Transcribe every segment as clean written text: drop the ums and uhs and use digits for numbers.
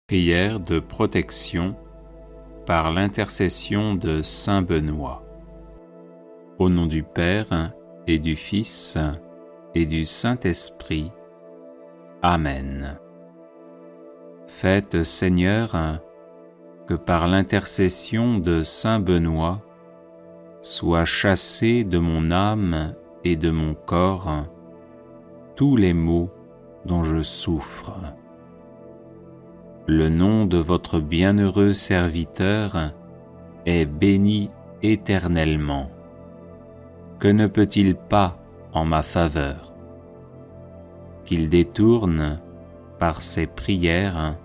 Prière de protection par l'intercession de saint Benoît. Au nom du Père et du Fils et du Saint-Esprit. Amen. Faites, Seigneur, que par l'intercession de saint Benoît soient chassés de mon âme et de mon corps tous les maux dont je souffre. Le nom de votre bienheureux serviteur est béni éternellement. Que ne peut-il pas en ma faveur? Qu'il détourne, par ses prières,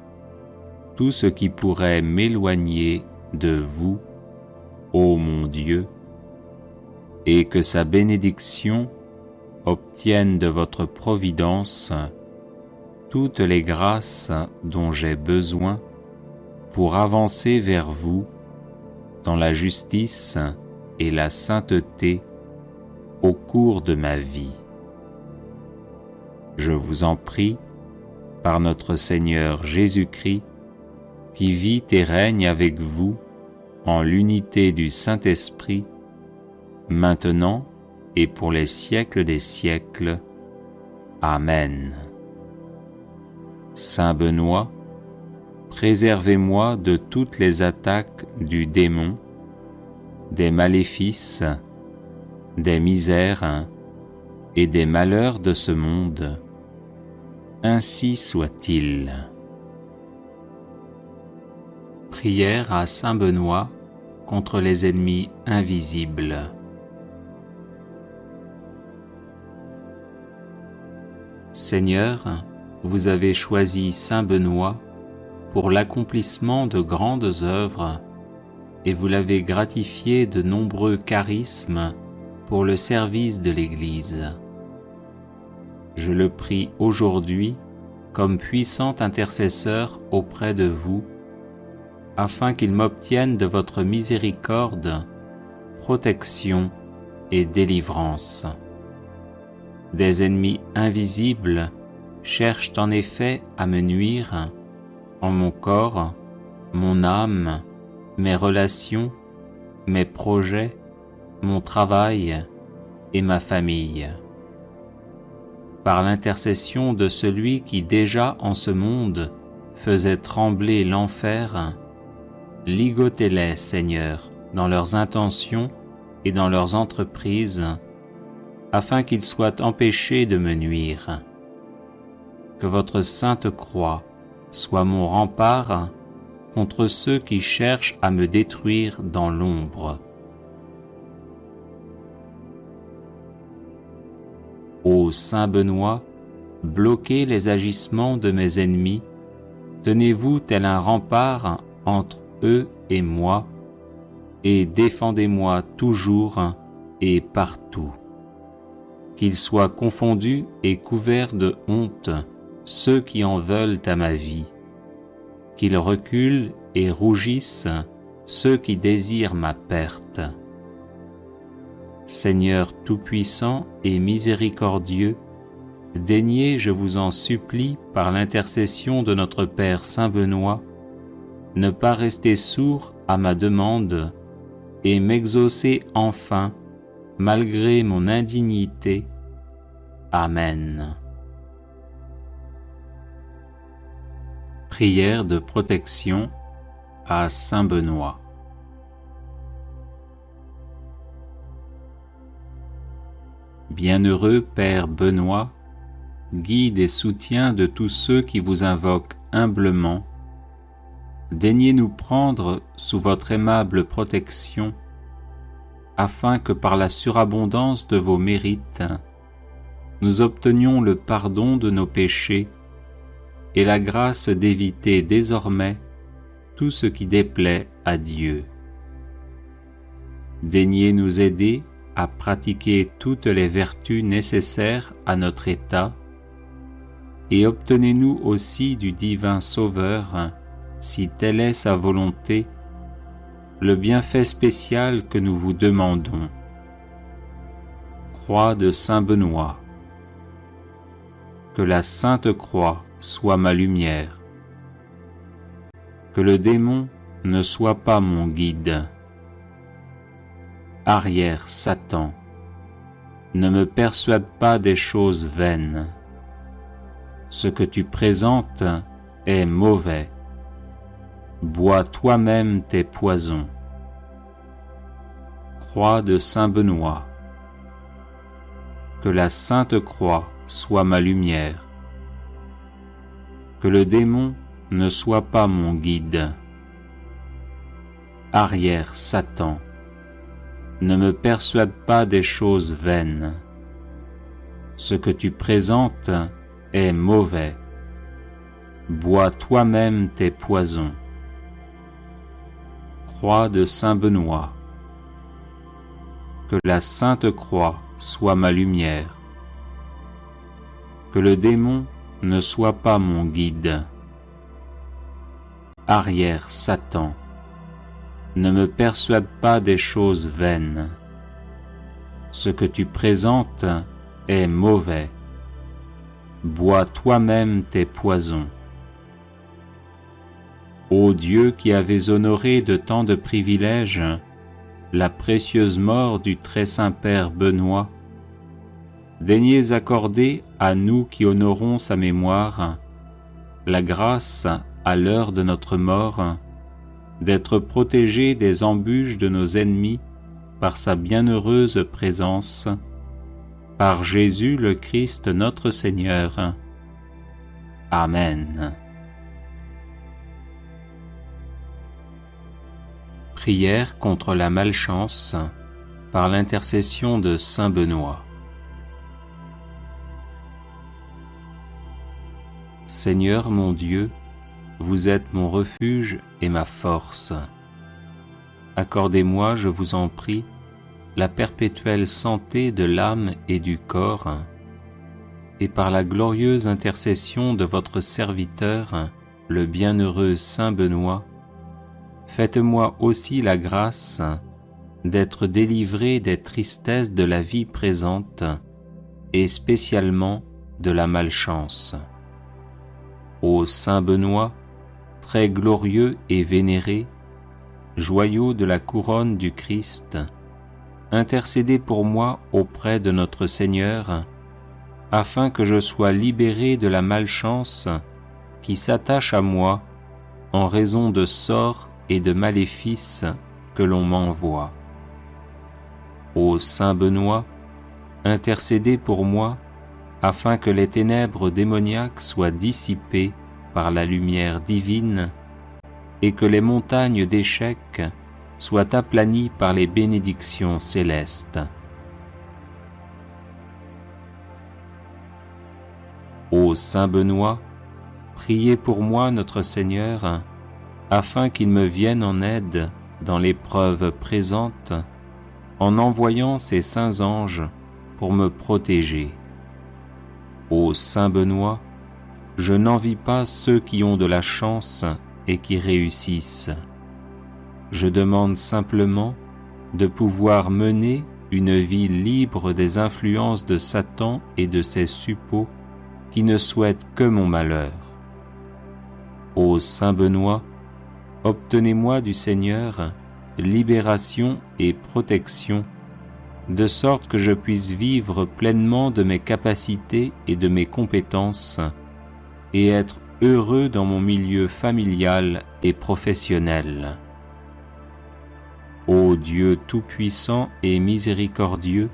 tout ce qui pourrait m'éloigner de vous, ô mon Dieu, et que sa bénédiction obtienne de votre providence toutes les grâces dont j'ai besoin pour avancer vers vous dans la justice et la sainteté au cours de ma vie. Je vous en prie, par notre Seigneur Jésus-Christ, qui vit et règne avec vous en l'unité du Saint-Esprit, maintenant et pour les siècles des siècles. Amen. Saint Benoît, préservez-moi de toutes les attaques du démon, des maléfices, des misères et des malheurs de ce monde. Ainsi soit-il. Prière à saint Benoît contre les ennemis invisibles. Seigneur, vous avez choisi saint Benoît pour l'accomplissement de grandes œuvres et vous l'avez gratifié de nombreux charismes pour le service de l'Église. Je le prie aujourd'hui comme puissant intercesseur auprès de vous, afin qu'il m'obtienne de votre miséricorde, protection et délivrance. Des ennemis invisibles cherchent en effet à me nuire en mon corps, mon âme, mes relations, mes projets, mon travail et ma famille. Par l'intercession de celui qui déjà en ce monde faisait trembler l'enfer, ligotez-les, Seigneur, dans leurs intentions et dans leurs entreprises, afin qu'ils soient empêchés de me nuire. Que votre sainte croix soit mon rempart contre ceux qui cherchent à me détruire dans l'ombre. Ô saint Benoît, bloquez les agissements de mes ennemis, tenez-vous tel un rempart entre eux et moi, et défendez-moi toujours et partout. Qu'ils soient confondus et couverts de honte ceux qui en veulent à ma vie, qu'ils reculent et rougissent ceux qui désirent ma perte. Seigneur tout-puissant et miséricordieux, daignez, je vous en supplie, par l'intercession de notre Père saint Benoît, ne pas rester sourd à ma demande et m'exaucer enfin, malgré mon indignité. Amen. Prière de protection à saint Benoît. Bienheureux Père Benoît, guide et soutien de tous ceux qui vous invoquent humblement, daignez nous prendre sous votre aimable protection, afin que par la surabondance de vos mérites, nous obtenions le pardon de nos péchés et la grâce d'éviter désormais tout ce qui déplaît à Dieu. Daignez nous aider à pratiquer toutes les vertus nécessaires à notre état et obtenez-nous aussi du divin Sauveur, si telle est sa volonté, le bienfait spécial que nous vous demandons. Croix de saint Benoît. Que la Sainte Croix soit ma lumière. Que le démon ne soit pas mon guide. Arrière, Satan, ne me persuade pas des choses vaines. Ce que tu présentes est mauvais. Bois toi-même tes poisons. Croix de Saint Benoît. Que la Sainte Croix soit ma lumière. Que le démon ne soit pas mon guide. Arrière, Satan, ne me persuade pas des choses vaines. Ce que tu présentes est mauvais. Bois toi-même tes poisons. Croix de Saint Benoît. Que la Sainte Croix soit ma lumière. Que le démon ne soit pas mon guide. Arrière, Satan, ne me persuade pas des choses vaines. Ce que tu présentes est mauvais. Bois toi-même tes poisons. Ô Dieu qui avais honoré de tant de privilèges la précieuse mort du très saint Père Benoît, daignez accorder à nous qui honorons sa mémoire la grâce, à l'heure de notre mort, d'être protégés des embûches de nos ennemis par sa bienheureuse présence, par Jésus le Christ notre Seigneur. Amen. Prière contre la malchance par l'intercession de Saint Benoît. Seigneur mon Dieu, vous êtes mon refuge et ma force. Accordez-moi, je vous en prie, la perpétuelle santé de l'âme et du corps, et par la glorieuse intercession de votre serviteur, le bienheureux Saint Benoît, faites-moi aussi la grâce d'être délivré des tristesses de la vie présente, et spécialement de la malchance. Ô Saint Benoît, très glorieux et vénéré, joyau de la couronne du Christ, intercédez pour moi auprès de notre Seigneur, afin que je sois libéré de la malchance qui s'attache à moi en raison de sorts et de maléfices que l'on m'envoie. Ô Saint Benoît, intercédez pour moi, afin que les ténèbres démoniaques soient dissipées par la lumière divine et que les montagnes d'échecs soient aplanies par les bénédictions célestes. Ô Saint Benoît, priez pour moi notre Seigneur, afin qu'il me vienne en aide dans l'épreuve présente, en envoyant ses saints anges pour me protéger. Ô Saint Benoît, je n'envie pas ceux qui ont de la chance et qui réussissent. Je demande simplement de pouvoir mener une vie libre des influences de Satan et de ses suppôts qui ne souhaitent que mon malheur. Ô Saint Benoît, obtenez-moi du Seigneur libération et protection, de sorte que je puisse vivre pleinement de mes capacités et de mes compétences, et être heureux dans mon milieu familial et professionnel. Ô Dieu tout-puissant et miséricordieux,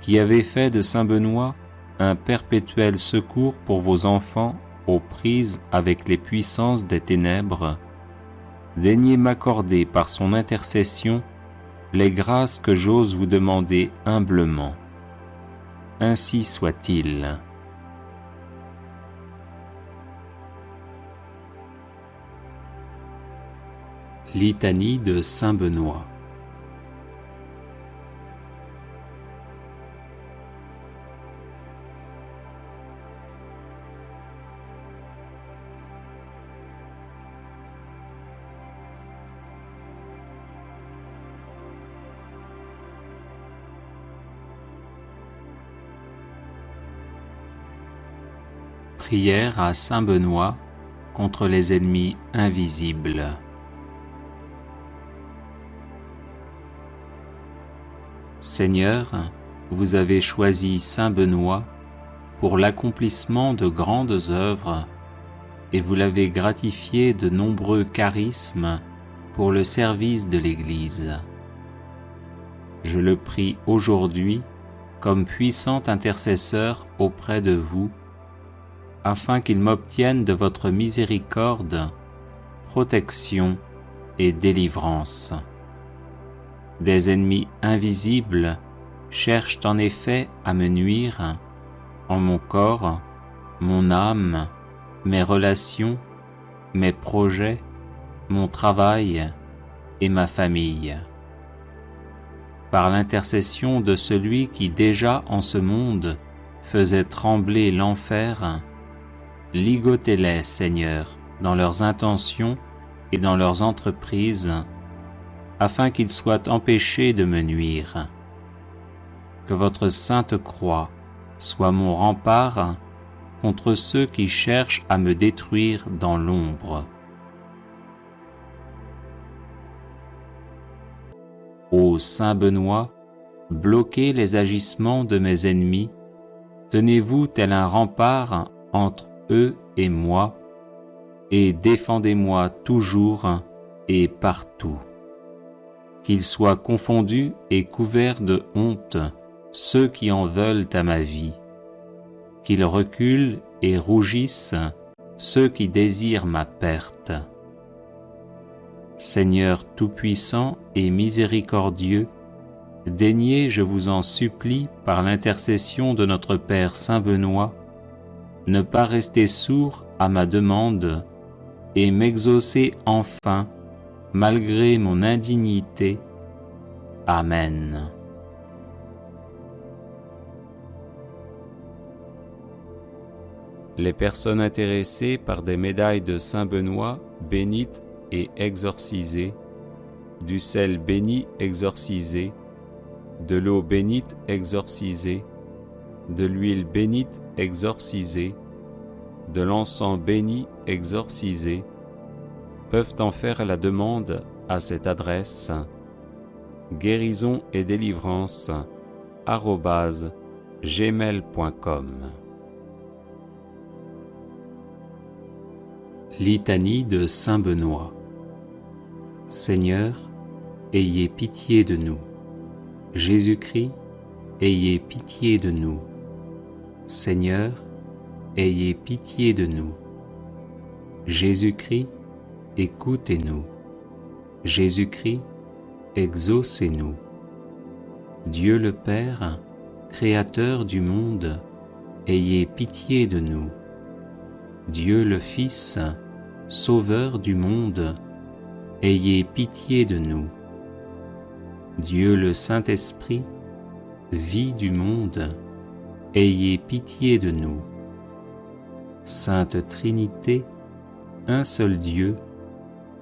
qui avez fait de Saint Benoît un perpétuel secours pour vos enfants aux prises avec les puissances des ténèbres, daignez m'accorder par son intercession les grâces que j'ose vous demander humblement. Ainsi soit-il. Litanie de Saint Benoît. Prière à Saint Benoît contre les ennemis invisibles. Seigneur, vous avez choisi saint Benoît pour l'accomplissement de grandes œuvres et vous l'avez gratifié de nombreux charismes pour le service de l'Église. Je le prie aujourd'hui comme puissant intercesseur auprès de vous, afin qu'il m'obtienne de votre miséricorde, protection et délivrance. Des ennemis invisibles cherchent en effet à me nuire en mon corps, mon âme, mes relations, mes projets, mon travail et ma famille. Par l'intercession de celui qui déjà en ce monde faisait trembler l'enfer, ligotez-les, Seigneur, dans leurs intentions et dans leurs entreprises, afin qu'ils soient empêchés de me nuire. Que votre sainte croix soit mon rempart contre ceux qui cherchent à me détruire dans l'ombre. Ô saint Benoît, bloquez les agissements de mes ennemis, tenez-vous tel un rempart entre eux et moi, et défendez-moi toujours et partout. Qu'ils soient confondus et couverts de honte ceux qui en veulent à ma vie, qu'ils reculent et rougissent ceux qui désirent ma perte. Seigneur tout-puissant et miséricordieux, daignez, je vous en supplie, par l'intercession de notre Père saint Benoît, ne pas rester sourd à ma demande et m'exaucer enfin, malgré mon indignité. Amen. Les personnes intéressées par des médailles de saint Benoît bénites et exorcisées, du sel béni exorcisé, de l'eau bénite exorcisée, de l'huile bénite exorcisée, de l'encens béni exorcisé, peuvent en faire la demande à cette adresse guérison et délivrance @gmail.com. Litanie de saint Benoît. Seigneur, ayez pitié de nous. Jésus-Christ, ayez pitié de nous. Seigneur, ayez pitié de nous. Jésus-Christ, écoutez-nous. Jésus-Christ, exaucez-nous. Dieu le Père, Créateur du monde, ayez pitié de nous. Dieu le Fils, Sauveur du monde, ayez pitié de nous. Dieu le Saint-Esprit, vie du monde, ayez pitié de nous. Sainte Trinité, un seul Dieu,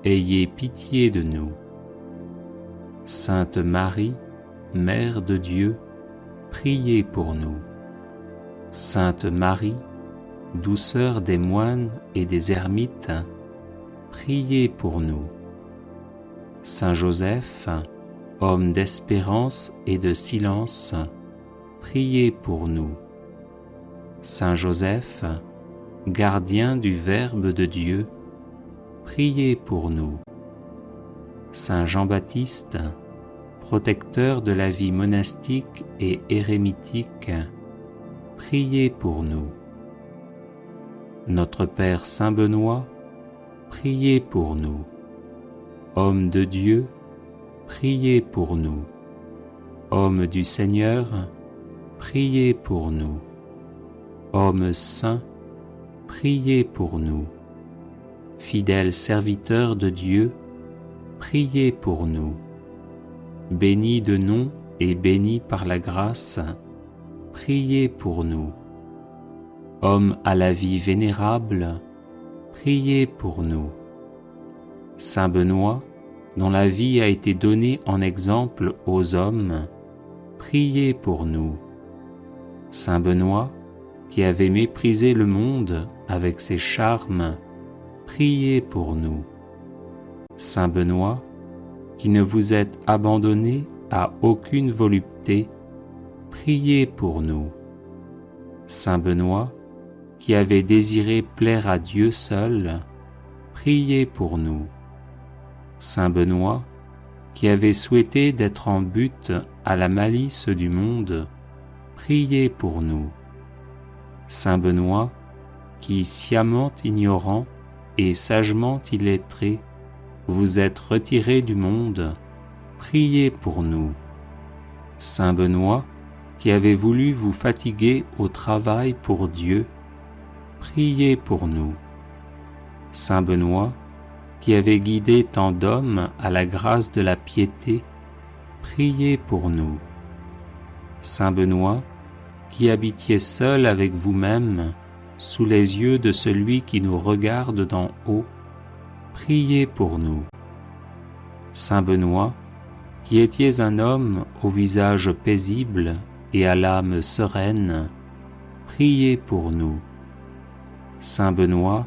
ayez pitié de nous. Sainte Marie, Mère de Dieu, priez pour nous. Sainte Marie, douceur des moines et des ermites, priez pour nous. Saint Joseph, homme d'espérance et de silence, priez pour nous. Saint Joseph, gardien du Verbe de Dieu, priez pour nous. Saint Jean-Baptiste, protecteur de la vie monastique et érémitique, priez pour nous. Notre Père saint Benoît, priez pour nous. Homme de Dieu, priez pour nous. Homme du Seigneur, priez pour nous. Homme saint, priez pour nous. Fidèle serviteur de Dieu, priez pour nous. Béni de nom et béni par la grâce, priez pour nous. Homme à la vie vénérable, priez pour nous. Saint Benoît, dont la vie a été donnée en exemple aux hommes, priez pour nous. Saint Benoît, qui avait méprisé le monde avec ses charmes, priez pour nous. Saint Benoît, qui ne vous êtes abandonné à aucune volupté, priez pour nous. Saint Benoît, qui avez désiré plaire à Dieu seul, priez pour nous. Saint Benoît, qui avez souhaité d'être en butte à la malice du monde, priez pour nous. Saint Benoît, qui sciemment ignorant et sagement illettré, vous êtes retiré du monde, priez pour nous. Saint Benoît, qui avez voulu vous fatiguer au travail pour Dieu, priez pour nous. Saint Benoît, qui avez guidé tant d'hommes à la grâce de la piété, priez pour nous. Saint Benoît, qui habitiez seul avec vous-même, sous les yeux de celui qui nous regarde d'en haut, priez pour nous. Saint Benoît, qui étiez un homme au visage paisible et à l'âme sereine, priez pour nous. Saint Benoît,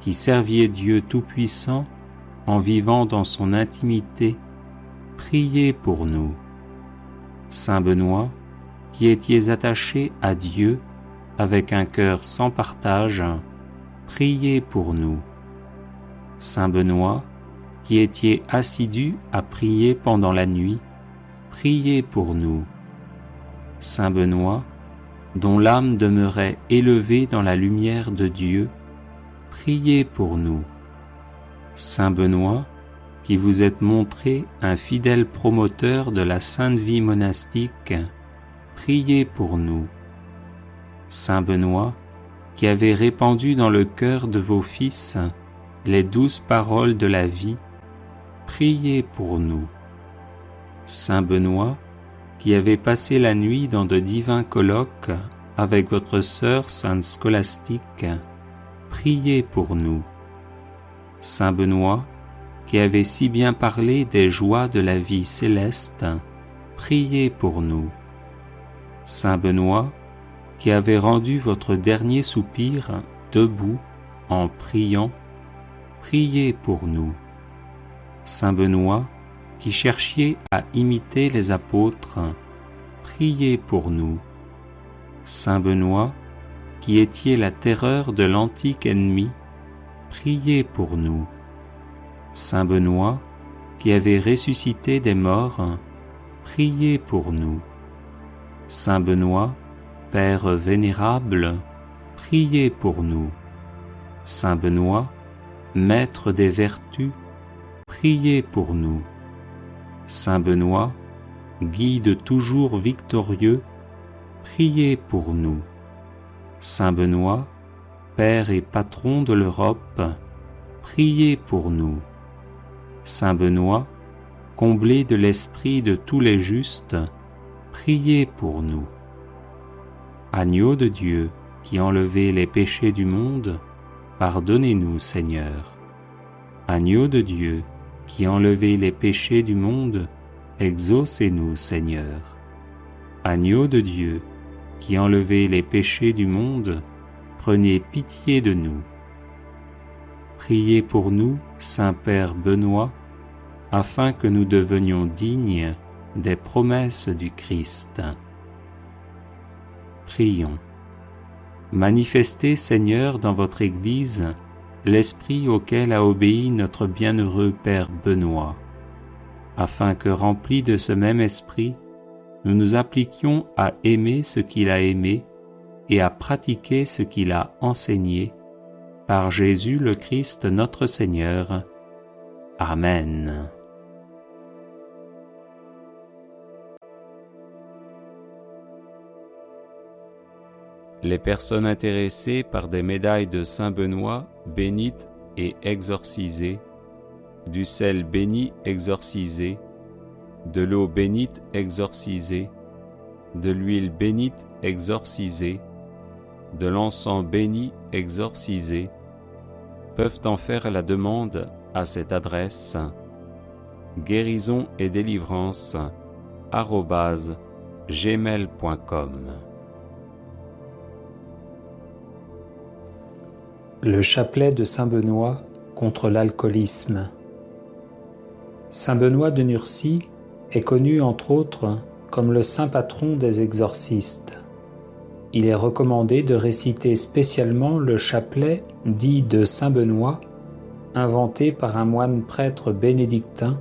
qui serviez Dieu Tout-Puissant en vivant dans son intimité, priez pour nous. Saint Benoît, qui étiez attaché à Dieu avec un cœur sans partage, priez pour nous. Saint Benoît, qui étiez assidu à prier pendant la nuit, priez pour nous. Saint Benoît, dont l'âme demeurait élevée dans la lumière de Dieu, priez pour nous. Saint Benoît, qui vous êtes montré un fidèle promoteur de la sainte vie monastique, priez pour nous. Saint Benoît, qui avez répandu dans le cœur de vos fils les douces paroles de la vie, priez pour nous. Saint Benoît, qui avez passé la nuit dans de divins colloques avec votre sœur sainte Scolastique, priez pour nous. Saint Benoît, qui avez si bien parlé des joies de la vie céleste, priez pour nous. Saint Benoît, qui avez rendu votre dernier soupir debout en priant, priez pour nous. Saint Benoît, qui cherchiez à imiter les apôtres, priez pour nous. Saint Benoît, qui étiez la terreur de l'antique ennemi, priez pour nous. Saint Benoît, qui avez ressuscité des morts, priez pour nous. Saint Benoît, Père vénérable, priez pour nous. Saint Benoît, Maître des vertus, priez pour nous. Saint Benoît, Guide toujours victorieux, priez pour nous. Saint Benoît, Père et Patron de l'Europe, priez pour nous. Saint Benoît, comblé de l'esprit de tous les justes, priez pour nous. Agneau de Dieu, qui enlevez les péchés du monde, pardonnez-nous, Seigneur. Agneau de Dieu, qui enlevez les péchés du monde, exaucez-nous, Seigneur. Agneau de Dieu, qui enlevez les péchés du monde, prenez pitié de nous. Priez pour nous, Saint-Père Benoît, afin que nous devenions dignes des promesses du Christ. Prions. Manifestez, Seigneur, dans votre Église, l'esprit auquel a obéi notre bienheureux Père Benoît, afin que, remplis de ce même esprit, nous nous appliquions à aimer ce qu'il a aimé et à pratiquer ce qu'il a enseigné, par Jésus le Christ notre Seigneur. Amen. Les personnes intéressées par des médailles de Saint Benoît bénites et exorcisées, du sel béni exorcisé, de l'eau bénite exorcisée, de l'huile bénite exorcisée, de l'encens béni exorcisé, peuvent en faire la demande à cette adresse: guérison et délivrance @gmail.com. Le chapelet de Saint Benoît contre l'alcoolisme. Saint Benoît de Nursie est connu entre autres comme le saint patron des exorcistes. Il est recommandé de réciter spécialement le chapelet dit de Saint Benoît, inventé par un moine prêtre bénédictin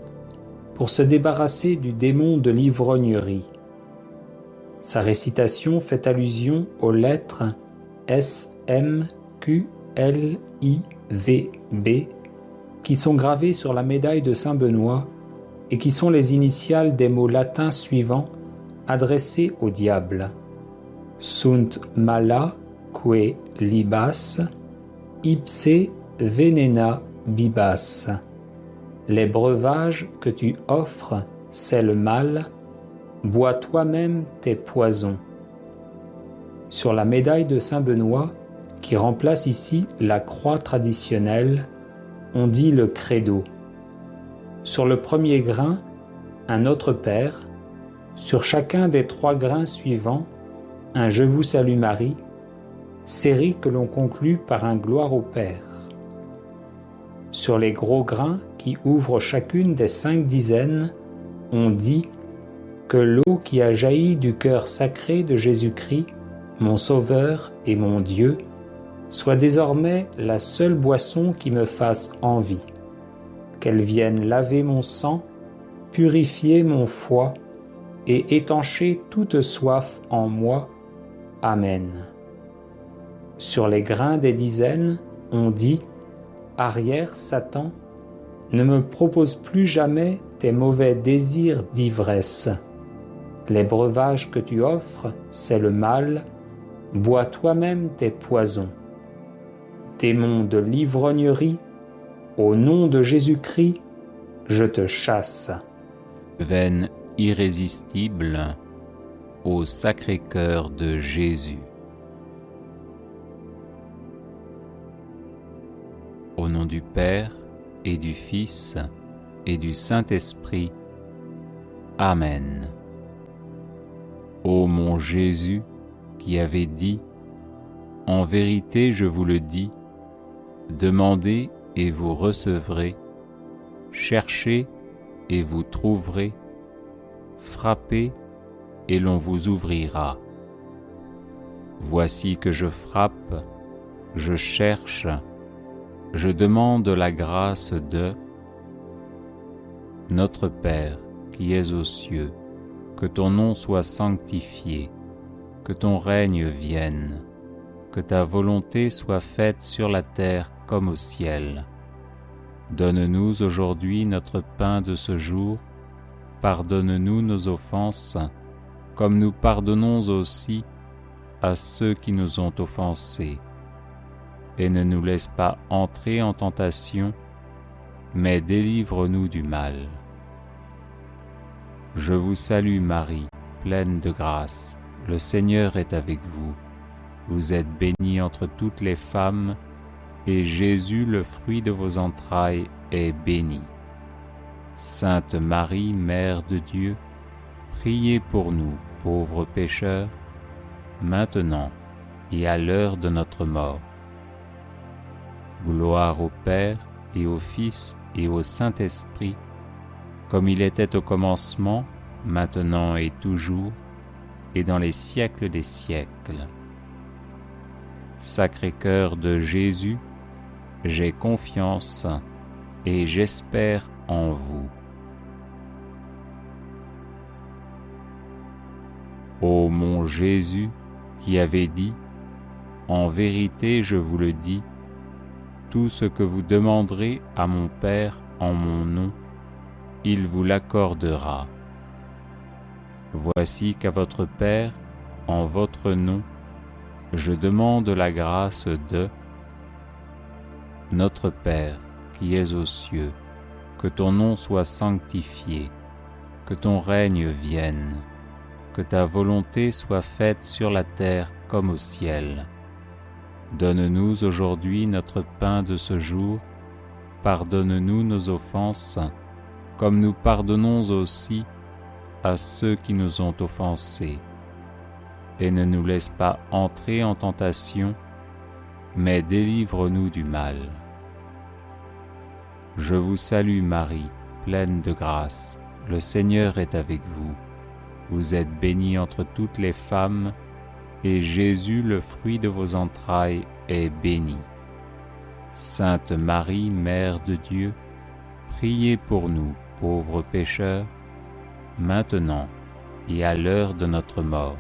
pour se débarrasser du démon de l'ivrognerie. Sa récitation fait allusion aux lettres S, M, Q, L, I, V, B qui sont gravées sur la médaille de Saint Benoît et qui sont les initiales des mots latins suivants adressés au diable. Sunt mala que libas, ipse venena bibas. Les breuvages que tu offres, c'est le mal, bois toi-même tes poisons. Sur la médaille de Saint Benoît, qui remplace ici la croix traditionnelle, on dit le credo. Sur le premier grain, un Notre Père. Sur chacun des 3 grains suivants, un Je vous salue Marie, série que l'on conclut par un Gloire au Père. Sur les gros grains qui ouvrent chacune des 5 dizaines, on dit que l'eau qui a jailli du cœur sacré de Jésus-Christ, mon Sauveur et mon Dieu, soit désormais la seule boisson qui me fasse envie, qu'elle vienne laver mon sang, purifier mon foie et étancher toute soif en moi. Amen. Sur les grains des dizaines, on dit « Arrière, Satan, ne me propose plus jamais tes mauvais désirs d'ivresse. Les breuvages que tu offres, c'est le mal, bois toi-même tes poisons. Démon de l'ivrognerie, au nom de Jésus-Christ, je te chasse. » Veine irrésistible au Sacré-Cœur de Jésus. Au nom du Père et du Fils et du Saint-Esprit. Amen. Ô mon Jésus, qui avait dit « En vérité, je vous le dis, demandez et vous recevrez, cherchez et vous trouverez, frappez et l'on vous ouvrira. Voici que je frappe, je cherche, je demande la grâce de Notre Père qui es aux cieux, que ton nom soit sanctifié, que ton règne vienne, que ta volonté soit faite sur la terre comme au ciel. Donne-nous aujourd'hui notre pain de ce jour, pardonne-nous nos offenses, comme nous pardonnons aussi à ceux qui nous ont offensés. Et ne nous laisse pas entrer en tentation, mais délivre-nous du mal. Je vous salue Marie, pleine de grâce, le Seigneur est avec vous. Vous êtes bénie entre toutes les femmes, et Jésus, le fruit de vos entrailles, est béni. Sainte Marie, Mère de Dieu, priez pour nous, pauvres pécheurs, maintenant et à l'heure de notre mort. Gloire au Père et au Fils et au Saint-Esprit, comme il était au commencement, maintenant et toujours, et dans les siècles des siècles. Sacré-Cœur de Jésus, j'ai confiance et j'espère en vous. Ô mon Jésus, qui avait dit « En vérité, je vous le dis, tout ce que vous demanderez à mon Père en mon nom, il vous l'accordera. Voici qu'à votre Père, en votre nom, je demande la grâce de Notre Père qui es aux cieux, que ton nom soit sanctifié, que ton règne vienne, que ta volonté soit faite sur la terre comme au ciel. Donne-nous aujourd'hui notre pain de ce jour, pardonne-nous nos offenses, comme nous pardonnons aussi à ceux qui nous ont offensés. Et ne nous laisse pas entrer en tentation, mais délivre-nous du mal. Je vous salue Marie, pleine de grâce, le Seigneur est avec vous. Vous êtes bénie entre toutes les femmes, et Jésus, le fruit de vos entrailles, est béni. Sainte Marie, Mère de Dieu, priez pour nous, pauvres pécheurs, maintenant et à l'heure de notre mort.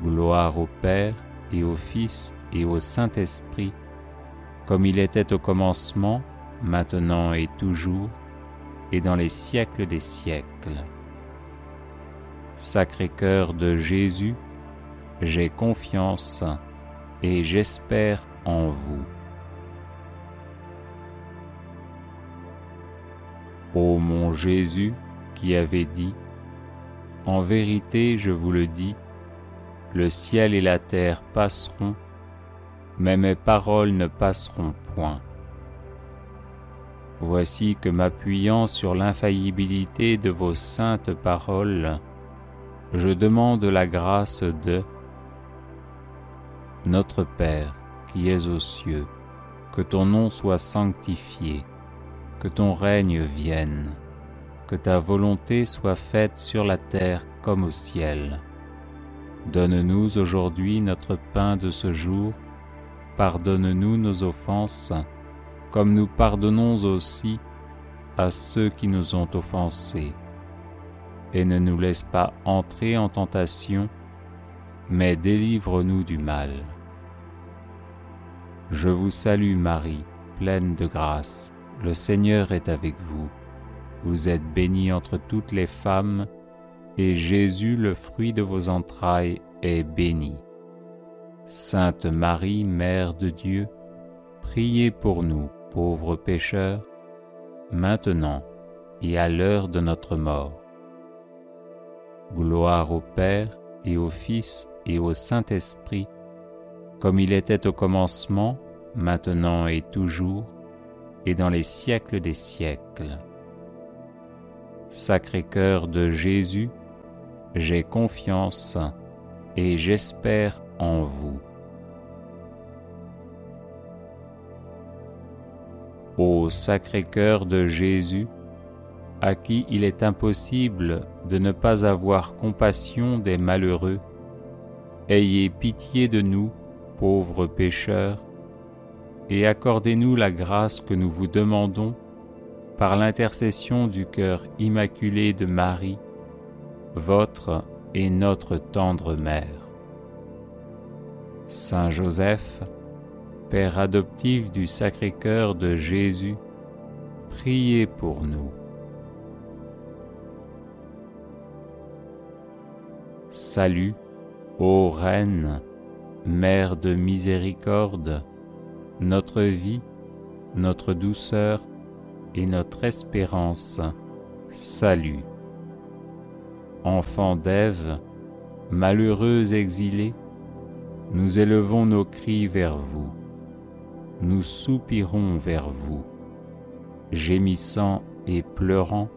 Gloire au Père, et au Fils, et au Saint-Esprit, comme il était au commencement, maintenant et toujours, et dans les siècles des siècles. Sacré-Cœur de Jésus, j'ai confiance et j'espère en vous. Ô mon Jésus, qui avait dit, « En vérité, je vous le dis, le ciel et la terre passeront, mais mes paroles ne passeront point. » Voici que m'appuyant sur l'infaillibilité de vos saintes paroles, je demande la grâce de Notre Père qui es aux cieux, que ton nom soit sanctifié, que ton règne vienne, que ta volonté soit faite sur la terre comme au ciel. Donne-nous aujourd'hui notre pain de ce jour, pardonne-nous nos offenses, comme nous pardonnons aussi à ceux qui nous ont offensés. Et ne nous laisse pas entrer en tentation, mais délivre-nous du mal. Je vous salue Marie, pleine de grâce, le Seigneur est avec vous. Vous êtes bénie entre toutes les femmes, et Jésus, le fruit de vos entrailles, est béni. Sainte Marie, Mère de Dieu, priez pour nous, pauvres pécheurs, maintenant et à l'heure de notre mort. Gloire au Père, et au Fils, et au Saint-Esprit, comme il était au commencement, maintenant et toujours, et dans les siècles des siècles. Sacré-Cœur de Jésus, j'ai confiance et j'espère en vous. Ô Sacré-Cœur de Jésus, à qui il est impossible de ne pas avoir compassion des malheureux, ayez pitié de nous, pauvres pécheurs, et accordez-nous la grâce que nous vous demandons par l'intercession du cœur immaculé de Marie, votre et notre tendre mère. Saint Joseph, Père adoptif du Sacré-Cœur de Jésus, priez pour nous. Salut, ô Reine, Mère de miséricorde, notre vie, notre douceur et notre espérance, salut. Enfants d'Ève, malheureux exilés, nous élevons nos cris vers vous, nous soupirons vers vous, gémissant et pleurant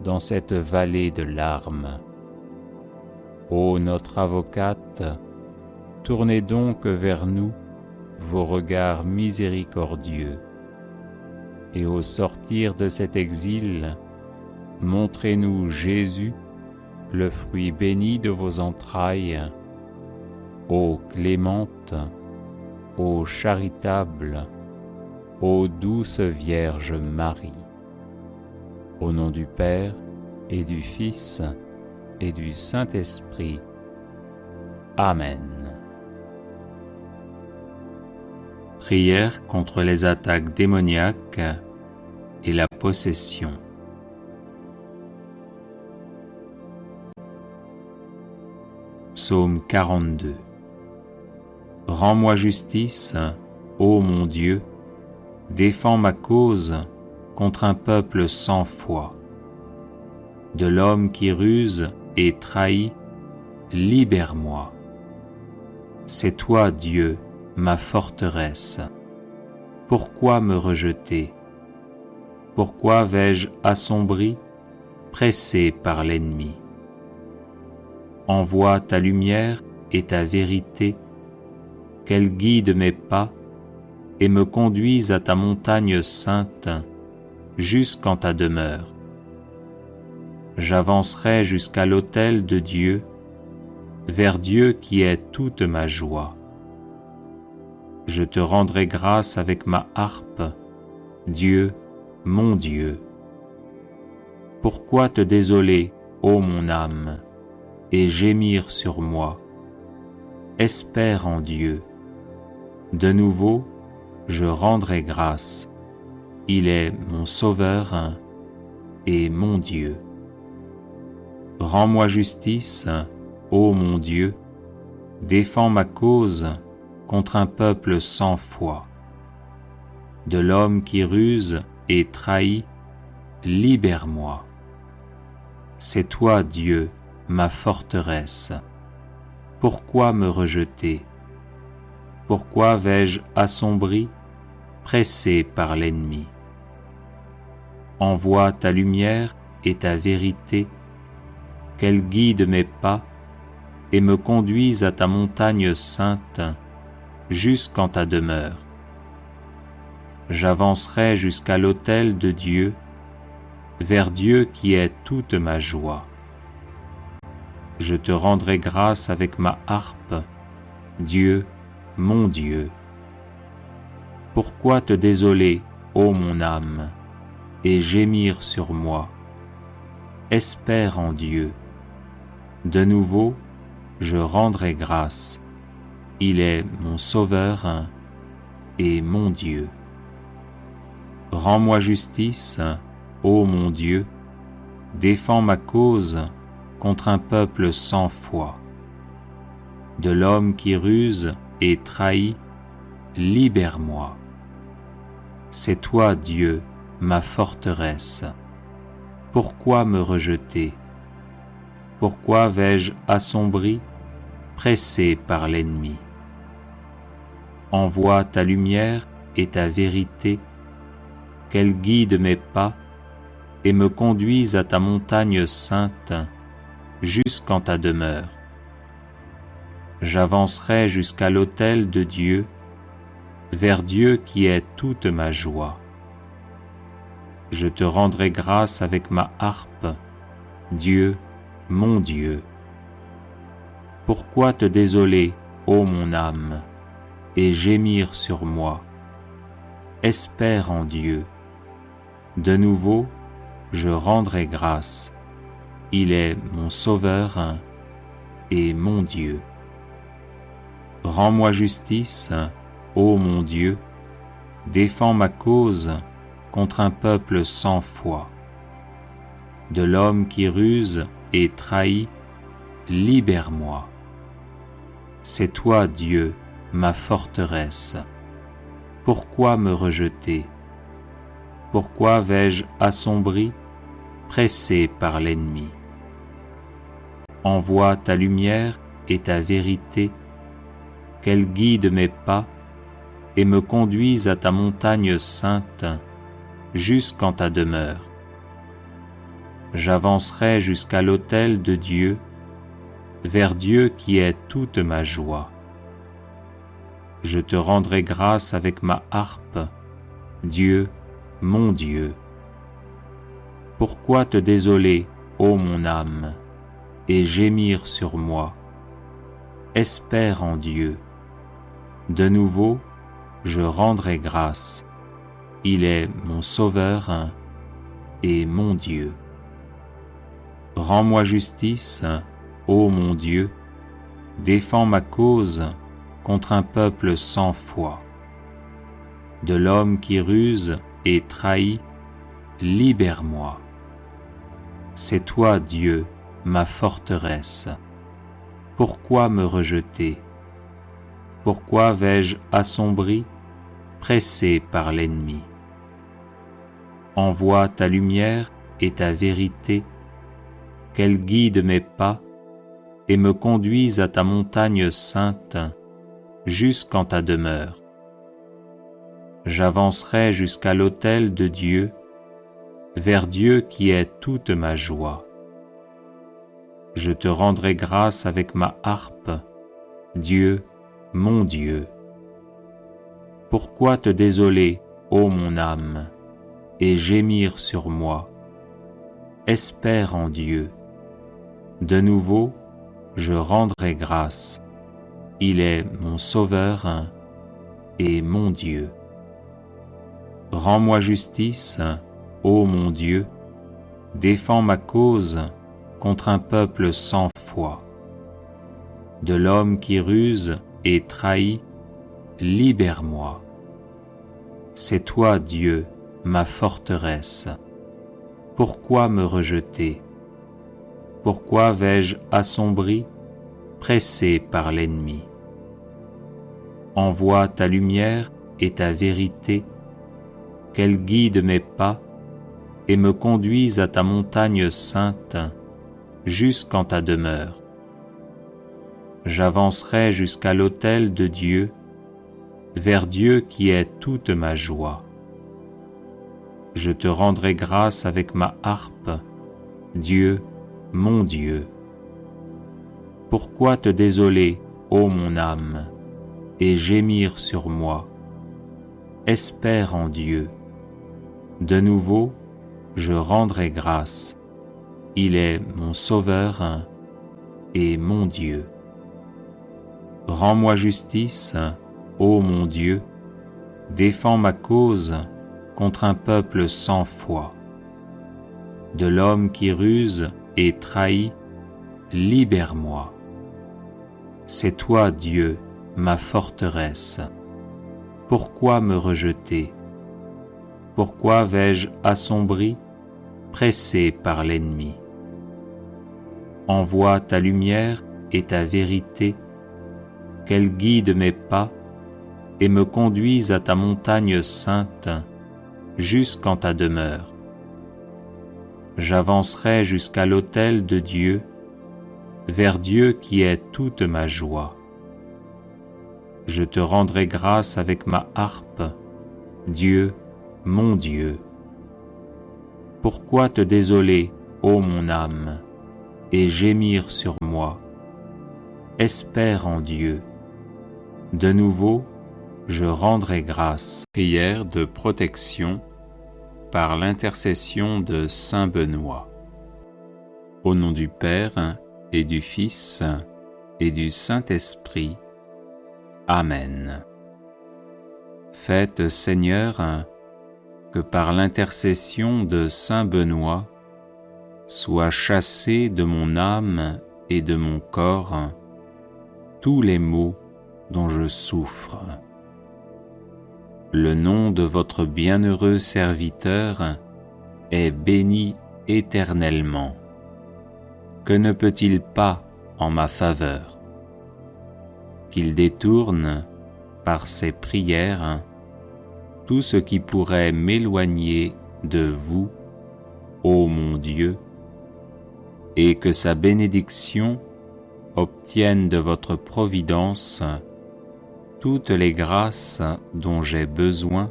dans cette vallée de larmes. Ô notre avocate, tournez donc vers nous vos regards miséricordieux, et au sortir de cet exil, montrez-nous Jésus, le fruit béni de vos entrailles, ô clémente, ô charitable, ô douce Vierge Marie. Au nom du Père et du Fils et du Saint-Esprit. Amen. Prière contre les attaques démoniaques et la possession. Psaume 42. Rends-moi justice, ô mon Dieu, défends ma cause contre un peuple sans foi. De l'homme qui ruse et trahit, libère-moi. C'est toi, Dieu, ma forteresse. Pourquoi me rejeter? Pourquoi vais-je assombri, pressé par l'ennemi? Envoie ta lumière et ta vérité, qu'elle guide mes pas, et me conduise à ta montagne sainte, jusqu'en ta demeure. J'avancerai jusqu'à l'autel de Dieu, vers Dieu qui est toute ma joie. Je te rendrai grâce avec ma harpe, Dieu, mon Dieu. Pourquoi te désoler, ô mon âme, et gémir sur moi? Espère en Dieu. De nouveau, je rendrai grâce. Il est mon Sauveur et mon Dieu. Rends-moi justice, ô mon Dieu, défends ma cause contre un peuple sans foi. De l'homme qui ruse et trahit, libère-moi. C'est toi, Dieu, ma forteresse. Pourquoi me rejeter? Pourquoi vais-je assombri, pressé par l'ennemi? Envoie ta lumière et ta vérité, qu'elle guide mes pas et me conduise à ta montagne sainte, jusqu'en ta demeure. J'avancerai jusqu'à l'autel de Dieu, vers Dieu qui est toute ma joie. Je te rendrai grâce avec ma harpe, Dieu, mon Dieu. Pourquoi te désoler, ô mon âme, et gémir sur moi? Espère en Dieu. De nouveau, je rendrai grâce. Il est mon Sauveur et mon Dieu. Rends-moi justice, ô mon Dieu, défends ma cause contre un peuple sans foi. De l'homme qui ruse et trahit, libère-moi. C'est toi, Dieu, ma forteresse. Pourquoi me rejeter? Pourquoi vais-je assombri, pressé par l'ennemi? Envoie ta lumière et ta vérité, qu'elle guide mes pas et me conduise à ta montagne sainte, jusqu'en ta demeure. J'avancerai jusqu'à l'autel de Dieu, vers Dieu qui est toute ma joie. Je te rendrai grâce avec ma harpe, Dieu, mon Dieu. Pourquoi te désoler, ô mon âme, et gémir sur moi? Espère en Dieu. De nouveau, je rendrai grâce. Il est mon Sauveur et mon Dieu. Rends-moi justice, ô mon Dieu, défends ma cause contre un peuple sans foi. De l'homme qui ruse et trahit, libère-moi. C'est toi, Dieu, ma forteresse. Pourquoi me rejeter? Pourquoi vais-je assombri, pressé par l'ennemi? Envoie ta lumière et ta vérité, qu'elle guide mes pas et me conduise à ta montagne sainte, jusqu'en ta demeure. J'avancerai jusqu'à l'autel de Dieu, vers Dieu qui est toute ma joie. Je te rendrai grâce avec ma harpe, Dieu, mon Dieu. Pourquoi te désoler, ô mon âme, et gémir sur moi? Espère en Dieu. De nouveau, je rendrai grâce. Il est mon Sauveur et mon Dieu. Rends-moi justice, ô mon Dieu, défends ma cause contre un peuple sans foi. De l'homme qui ruse et trahit, libère-moi. C'est toi, Dieu, ma forteresse. Pourquoi me rejeter? Pourquoi vais-je assombri, pressé par l'ennemi? Envoie ta lumière et ta vérité, qu'elle guide mes pas et me conduise à ta montagne sainte, jusqu'en ta demeure. J'avancerai jusqu'à l'autel de Dieu, vers Dieu qui est toute ma joie. Je te rendrai grâce avec ma harpe, Dieu, mon Dieu. Pourquoi te désoler, ô mon âme, et gémir sur moi? Espère en Dieu. De nouveau, je rendrai grâce. Il est mon Sauveur et mon Dieu. Rends-moi justice, ô mon Dieu, défends ma cause contre un peuple sans foi. De l'homme qui ruse et trahit, libère-moi. C'est toi, Dieu, ma forteresse. Pourquoi me rejeter? Pourquoi vais-je assombri, pressé par l'ennemi? Envoie ta lumière et ta vérité, qu'elle guide mes pas et me conduise à ta montagne sainte, jusqu'en ta demeure. J'avancerai jusqu'à l'autel de Dieu, vers Dieu qui est toute ma joie. Je te rendrai grâce avec ma harpe, Dieu, mon Dieu. Pourquoi te désoler, ô mon âme, et gémir sur moi? Espère en Dieu. De nouveau, je rendrai grâce. Il est mon Sauveur et mon Dieu. Rends-moi justice, ô mon Dieu, défends ma cause contre un peuple sans foi. De l'homme qui ruse et trahit, libère-moi. C'est toi, Dieu, ma forteresse. Pourquoi me rejeter? Pourquoi vais-je assombri, pressé par l'ennemi? Envoie ta lumière et ta vérité, qu'elle guide mes pas et me conduise à ta montagne sainte, jusqu'en ta demeure. J'avancerai jusqu'à l'autel de Dieu, vers Dieu qui est toute ma joie. Je te rendrai grâce avec ma harpe, Dieu, mon Dieu. Pourquoi te désoler, ô mon âme, et gémir sur moi? Espère en Dieu. De nouveau, je rendrai grâce. Prière de protection par l'intercession de Saint Benoît. Au nom du Père et du Fils et du Saint-Esprit. Amen. Faites, Seigneur, que par l'intercession de Saint Benoît soient chassés de mon âme et de mon corps tous les maux dont je souffre. Le nom de votre bienheureux serviteur est béni éternellement. Que ne peut-il pas en ma faveur? Qu'il détourne, par ses prières, tout ce qui pourrait m'éloigner de vous, ô mon Dieu, et que sa bénédiction obtienne de votre providence toutes les grâces dont j'ai besoin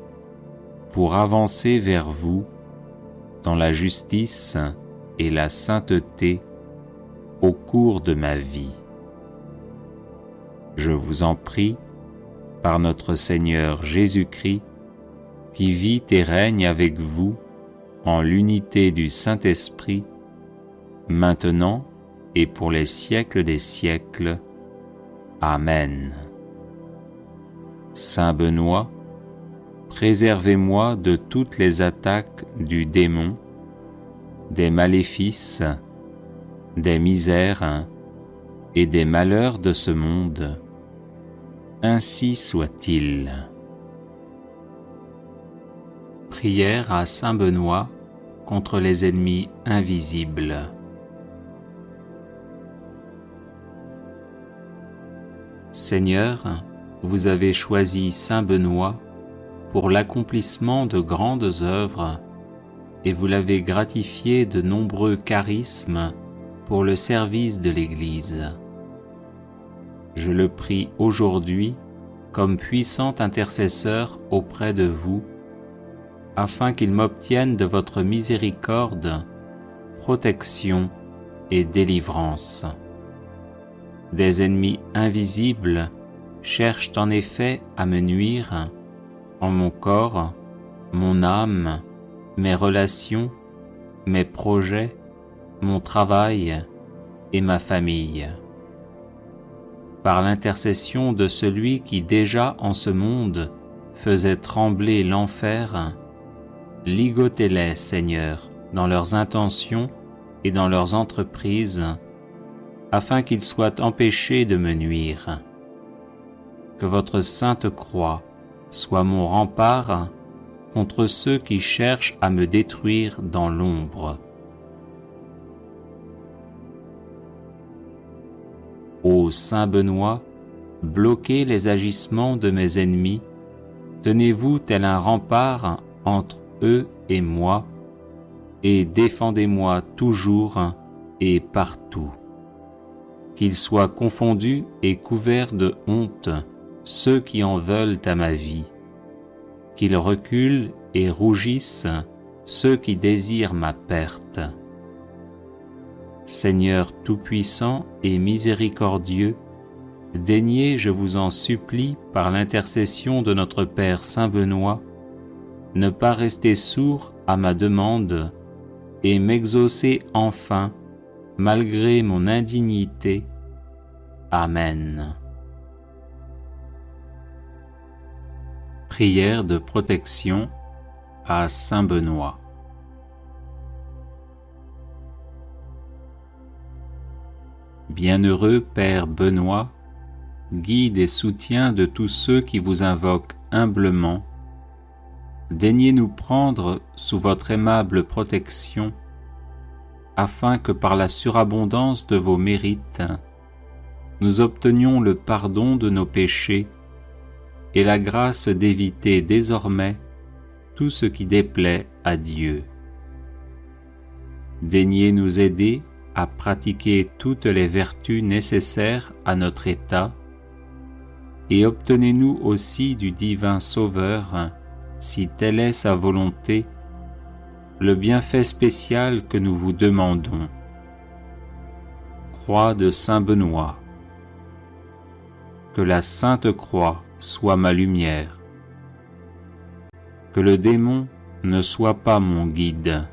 pour avancer vers vous dans la justice et la sainteté au cours de ma vie. Je vous en prie, par notre Seigneur Jésus-Christ, qui vit et règne avec vous en l'unité du Saint-Esprit, maintenant et pour les siècles des siècles. Amen. Saint Benoît, préservez-moi de toutes les attaques du démon, des maléfices, des misères et des malheurs de ce monde. Ainsi soit-il. Prière à Saint Benoît contre les ennemis invisibles. Seigneur, vous avez choisi Saint Benoît pour l'accomplissement de grandes œuvres et vous l'avez gratifié de nombreux charismes pour le service de l'Église. Je le prie aujourd'hui comme puissant intercesseur auprès de vous, afin qu'il m'obtienne de votre miséricorde, protection et délivrance. Des ennemis invisibles cherchent en effet à me nuire en mon corps, mon âme, mes relations, mes projets, mon travail et ma famille. Par l'intercession de celui qui déjà en ce monde faisait trembler l'enfer, ligotez-les, Seigneur, dans leurs intentions et dans leurs entreprises, afin qu'ils soient empêchés de me nuire. Que votre sainte croix soit mon rempart contre ceux qui cherchent à me détruire dans l'ombre. Ô Saint Benoît, bloquez les agissements de mes ennemis, tenez-vous tel un rempart entre eux et moi, et défendez-moi toujours et partout. Qu'ils soient confondus et couverts de honte ceux qui en veulent à ma vie, qu'ils reculent et rougissent ceux qui désirent ma perte. Seigneur tout-puissant et miséricordieux, daignez, je vous en supplie, par l'intercession de notre Père Saint Benoît, ne pas rester sourd à ma demande et m'exaucer enfin, malgré mon indignité. Amen. Prière de protection à Saint Benoît. Bienheureux Père Benoît, guide et soutien de tous ceux qui vous invoquent humblement, daignez nous prendre sous votre aimable protection, afin que par la surabondance de vos mérites, nous obtenions le pardon de nos péchés et la grâce d'éviter désormais tout ce qui déplaît à Dieu. Daignez nous aider à pratiquer toutes les vertus nécessaires à notre état, et obtenez-nous aussi du divin Sauveur, si telle est sa volonté, le bienfait spécial que nous vous demandons. Croix de Saint Benoît. Que la Sainte Croix soit ma lumière. Que le démon ne soit pas mon guide.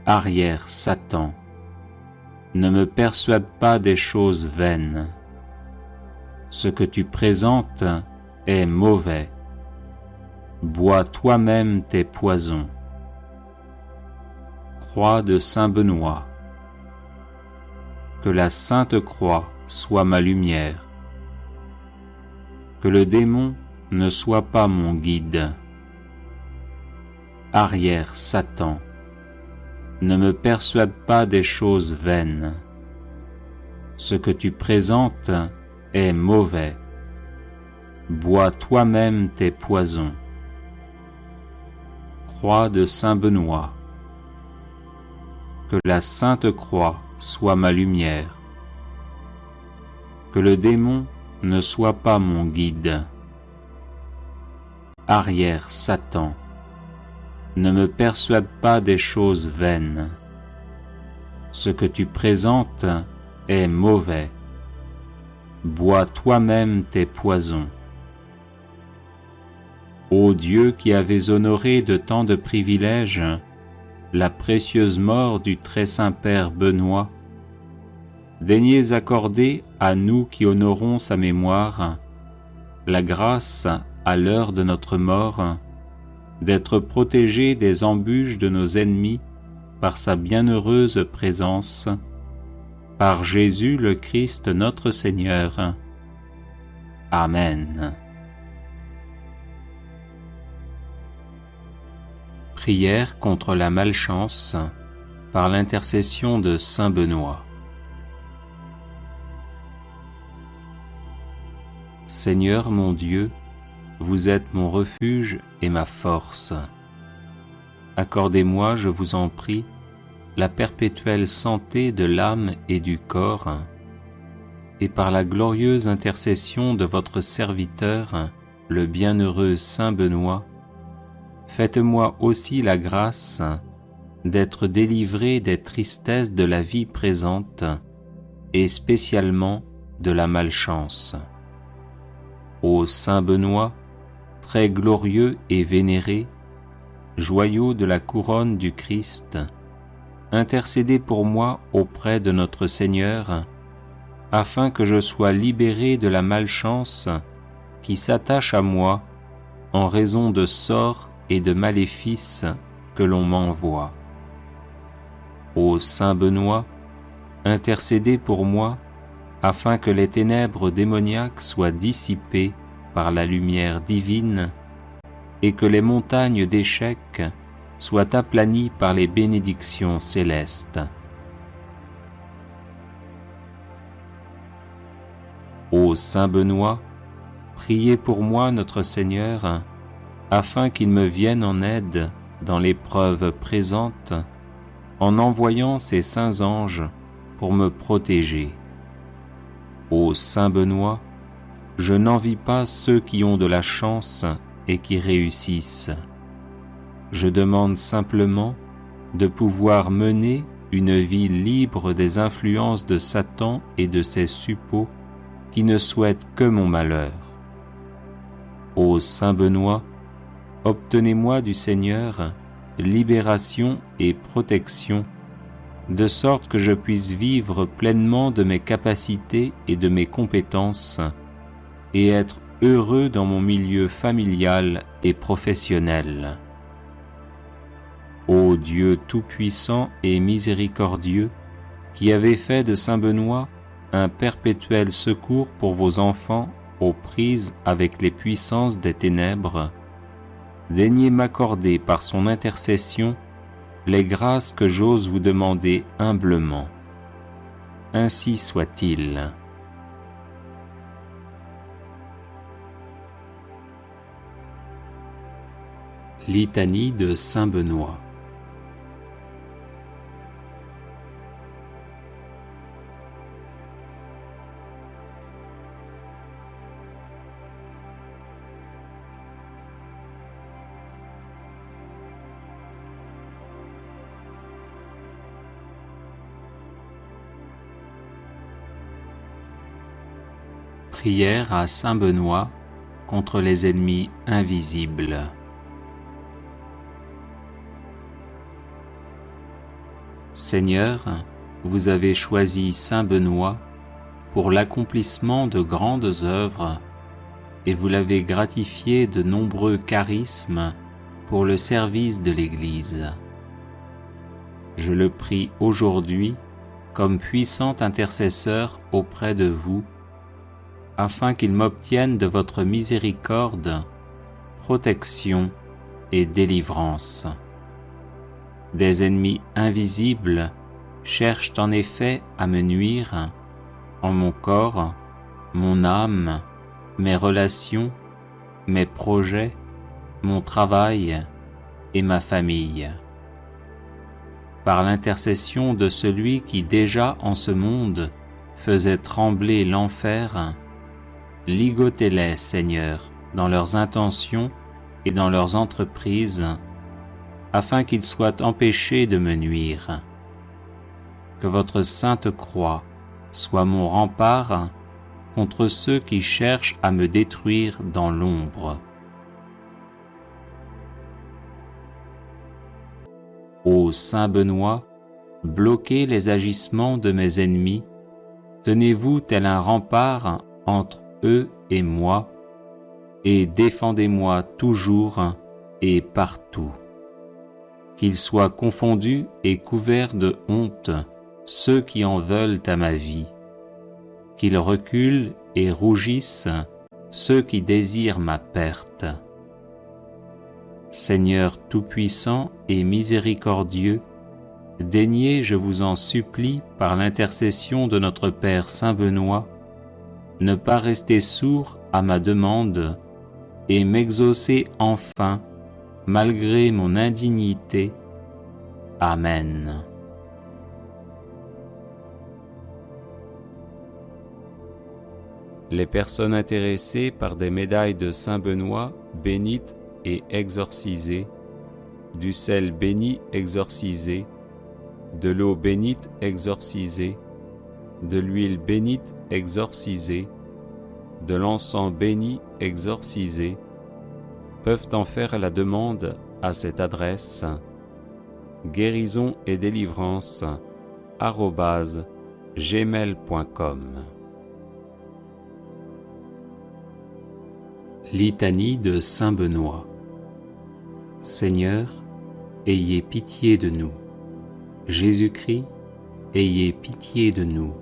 Arrière, Satan, ne me persuade pas des choses vaines. Ce que tu présentes est mauvais. Bois toi-même tes poisons. Croix de Saint Benoît. Que la Sainte Croix soit ma lumière. Que le démon ne soit pas mon guide. Arrière, Satan, ne me persuade pas des choses vaines. Ce que tu présentes est mauvais. Bois toi-même tes poisons. Croix de Saint Benoît. Que la Sainte Croix soit ma lumière. Que le démon ne soit pas mon guide. Arrière, Satan, ne me persuade pas des choses vaines. Ce que tu présentes est mauvais. Bois toi-même tes poisons. Ô Dieu qui avais honoré de tant de privilèges la précieuse mort du très saint Père Benoît, daignez accorder à nous qui honorons sa mémoire la grâce, à l'heure de notre mort, d'être protégés des embûches de nos ennemis par sa bienheureuse présence, par Jésus le Christ notre Seigneur. Amen. Prière contre la malchance par l'intercession de Saint Benoît. Seigneur mon Dieu, vous êtes mon refuge et ma force. Accordez-moi, je vous en prie, la perpétuelle santé de l'âme et du corps, et par la glorieuse intercession de votre serviteur, le bienheureux Saint Benoît, faites-moi aussi la grâce d'être délivré des tristesses de la vie présente, et spécialement de la malchance. Ô Saint Benoît, très glorieux et vénéré, joyau de la couronne du Christ, intercédez pour moi auprès de notre Seigneur, afin que je sois libéré de la malchance qui s'attache à moi en raison de sorts et de maléfices que l'on m'envoie. Ô Saint Benoît, intercédez pour moi, afin que les ténèbres démoniaques soient dissipées par la lumière divine et que les montagnes d'échecs soient aplanies par les bénédictions célestes. Ô Saint Benoît, priez pour moi notre Seigneur, afin qu'il me vienne en aide dans l'épreuve présente, en envoyant ses saints anges pour me protéger. Ô Saint Benoît, je n'envie pas ceux qui ont de la chance et qui réussissent. Je demande simplement de pouvoir mener une vie libre des influences de Satan et de ses suppôts qui ne souhaitent que mon malheur. Ô Saint Benoît, obtenez-moi du Seigneur libération et protection, de sorte que je puisse vivre pleinement de mes capacités et de mes compétences, et être heureux dans mon milieu familial et professionnel. Ô Dieu tout-puissant et miséricordieux, qui avez fait de Saint Benoît un perpétuel secours pour vos enfants aux prises avec les puissances des ténèbres, daignez m'accorder par son intercession les grâces que j'ose vous demander humblement. Ainsi soit-il. Litanie de Saint Benoît. Prière à Saint Benoît contre les ennemis invisibles. Seigneur, vous avez choisi Saint Benoît pour l'accomplissement de grandes œuvres et vous l'avez gratifié de nombreux charismes pour le service de l'Église. Je le prie aujourd'hui comme puissant intercesseur auprès de vous, afin qu'il m'obtienne de votre miséricorde, protection et délivrance. Des ennemis invisibles cherchent en effet à me nuire en mon corps, mon âme, mes relations, mes projets, mon travail et ma famille. Par l'intercession de celui qui déjà en ce monde faisait trembler l'enfer, ligotez-les, Seigneur, dans leurs intentions et dans leurs entreprises, afin qu'ils soient empêchés de me nuire. Que votre sainte croix soit mon rempart contre ceux qui cherchent à me détruire dans l'ombre. Ô Saint Benoît, bloquez les agissements de mes ennemis, tenez-vous tel un rempart entre eux et moi, et défendez-moi toujours et partout. Qu'ils soient confondus et couverts de honte ceux qui en veulent à ma vie, qu'ils reculent et rougissent ceux qui désirent ma perte. Seigneur tout-puissant et miséricordieux, daignez, je vous en supplie, par l'intercession de notre Père Saint Benoît, ne pas rester sourd à ma demande et m'exaucer enfin, malgré mon indignité. Amen. Les personnes intéressées par des médailles de Saint Benoît bénites et exorcisées, du sel béni exorcisé, de l'eau bénite exorcisée, de l'huile bénite exorcisée, de l'encens béni exorcisé, peuvent en faire la demande à cette adresse guérison et délivrance @gmail.com. Litanie de Saint Benoît. Seigneur, ayez pitié de nous. Jésus-Christ, ayez pitié de nous.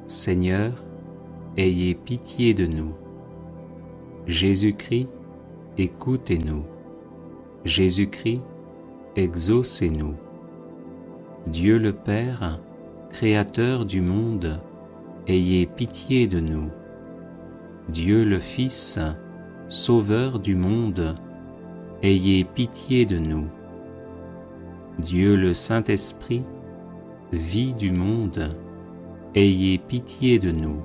Seigneur, ayez pitié de nous. Jésus-Christ, écoutez-nous. Jésus-Christ, exaucez-nous. Dieu le Père, Créateur du monde, ayez pitié de nous. Dieu le Fils, Sauveur du monde, ayez pitié de nous. Dieu le Saint-Esprit, vie du monde, ayez pitié de nous.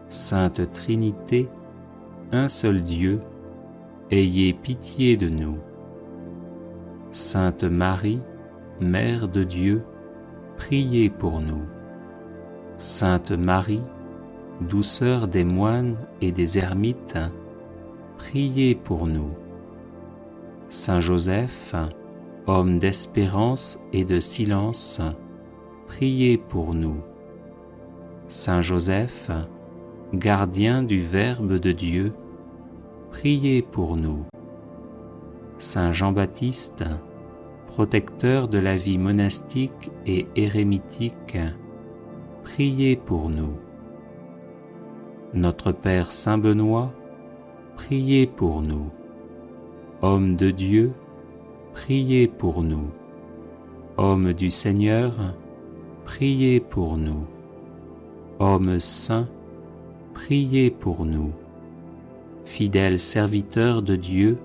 Sainte Trinité, un seul Dieu, ayez pitié de nous. Sainte Marie, Mère de Dieu, priez pour nous. Sainte Marie, douceur des moines et des ermites, priez pour nous. Saint Joseph, homme d'espérance et de silence, priez pour nous. Saint Joseph, gardien du Verbe de Dieu, priez pour nous. Saint Jean-Baptiste, protecteur de la vie monastique et érémitique, priez pour nous. Notre Père Saint Benoît, priez pour nous. Homme de Dieu, priez pour nous. Homme du Seigneur, priez pour nous. Homme saint, priez pour nous. Fidèle serviteur de Dieu,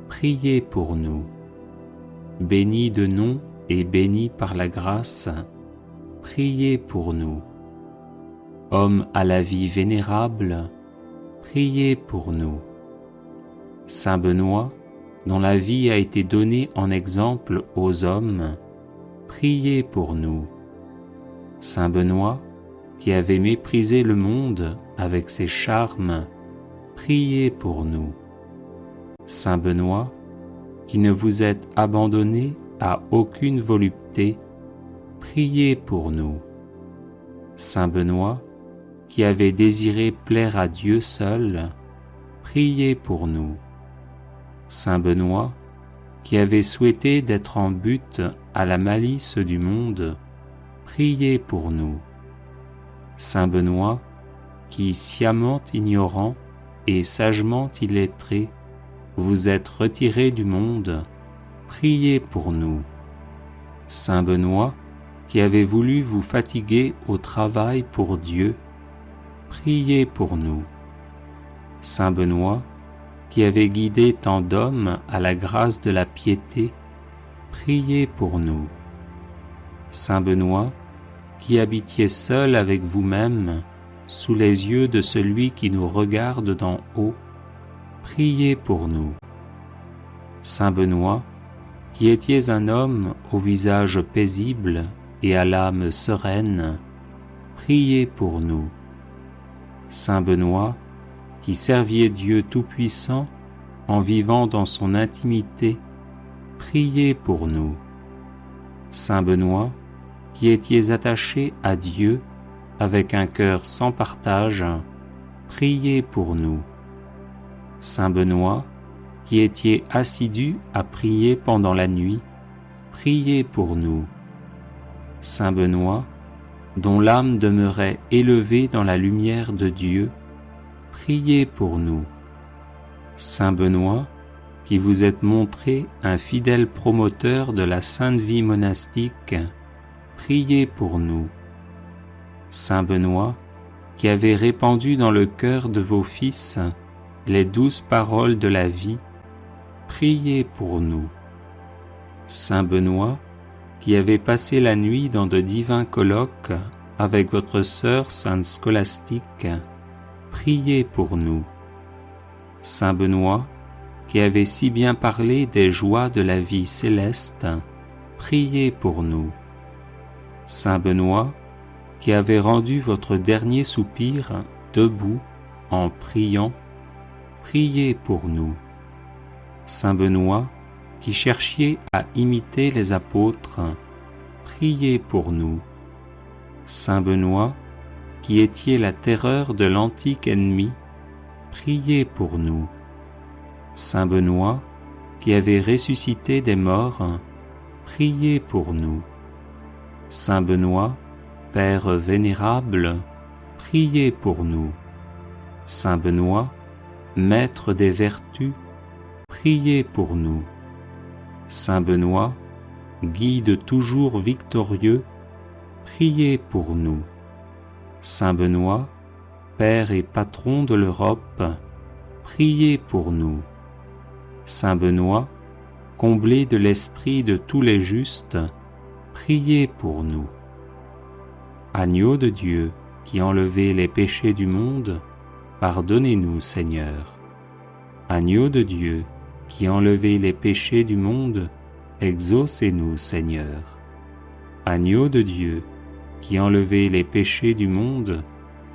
priez pour nous. Béni de nom et béni par la grâce, priez pour nous. Homme à la vie vénérable, priez pour nous. Saint Benoît, dont la vie a été donnée en exemple aux hommes, priez pour nous. Saint Benoît, qui avait méprisé le monde avec ses charmes, priez pour nous. Saint Benoît, qui ne vous êtes abandonné à aucune volupté, priez pour nous. Saint Benoît, qui avait désiré plaire à Dieu seul, priez pour nous. Saint Benoît, qui avait souhaité d'être en butte à la malice du monde, priez pour nous. Saint Benoît, qui, sciemment ignorant et sagement illettré, vous êtes retiré du monde, priez pour nous. Saint Benoît, qui avait voulu vous fatiguer au travail pour Dieu, priez pour nous. Saint Benoît, qui avait guidé tant d'hommes à la grâce de la piété, priez pour nous. Saint Benoît, qui habitiez seul avec vous-même, sous les yeux de celui qui nous regarde d'en haut, priez pour nous. Saint Benoît, qui étiez un homme au visage paisible et à l'âme sereine, priez pour nous. Saint Benoît, qui serviez Dieu Tout-Puissant en vivant dans son intimité, priez pour nous. Saint Benoît, qui étiez attaché à Dieu avec un cœur sans partage, priez pour nous. Saint Benoît, qui étiez assidu à prier pendant la nuit, priez pour nous. Saint Benoît, dont l'âme demeurait élevée dans la lumière de Dieu, priez pour nous. Saint Benoît, qui vous êtes montré un fidèle promoteur de la sainte vie monastique, priez pour nous. Saint Benoît, qui avez répandu dans le cœur de vos fils les douces paroles de la vie, priez pour nous. Saint Benoît, qui avez passé la nuit dans de divins colloques avec votre sœur sainte Scolastique, priez pour nous. Saint Benoît, qui avez si bien parlé des joies de la vie céleste, priez pour nous. Saint Benoît, qui avez rendu votre dernier soupir debout en priant, priez pour nous. Saint Benoît, qui cherchiez à imiter les apôtres, priez pour nous. Saint Benoît, qui étiez la terreur de l'antique ennemi, priez pour nous. Saint Benoît, qui avez ressuscité des morts, priez pour nous. Saint Benoît, Père vénérable, priez pour nous. Saint Benoît, Maître des vertus, priez pour nous. Saint Benoît, Guide toujours victorieux, priez pour nous. Saint Benoît, Père et Patron de l'Europe, priez pour nous. Saint Benoît, comblé de l'esprit de tous les justes, priez pour nous. Agneau de Dieu, qui enlevez les péchés du monde, pardonnez-nous, Seigneur. Agneau de Dieu, qui enlevez les péchés du monde, exaucez-nous, Seigneur. Agneau de Dieu, qui enlevez les péchés du monde,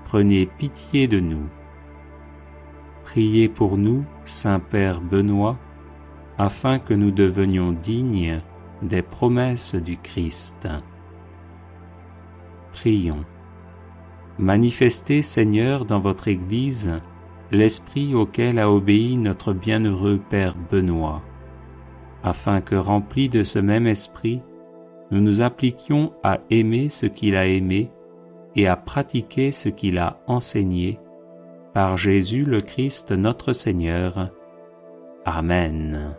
prenez pitié de nous. Priez pour nous, Saint-Père Benoît, afin que nous devenions dignes des promesses du Christ. Prions. Manifestez, Seigneur, dans votre Église, l'esprit auquel a obéi notre bienheureux Père Benoît, afin que, remplis de ce même esprit, nous nous appliquions à aimer ce qu'il a aimé et à pratiquer ce qu'il a enseigné, par Jésus le Christ notre Seigneur. Amen.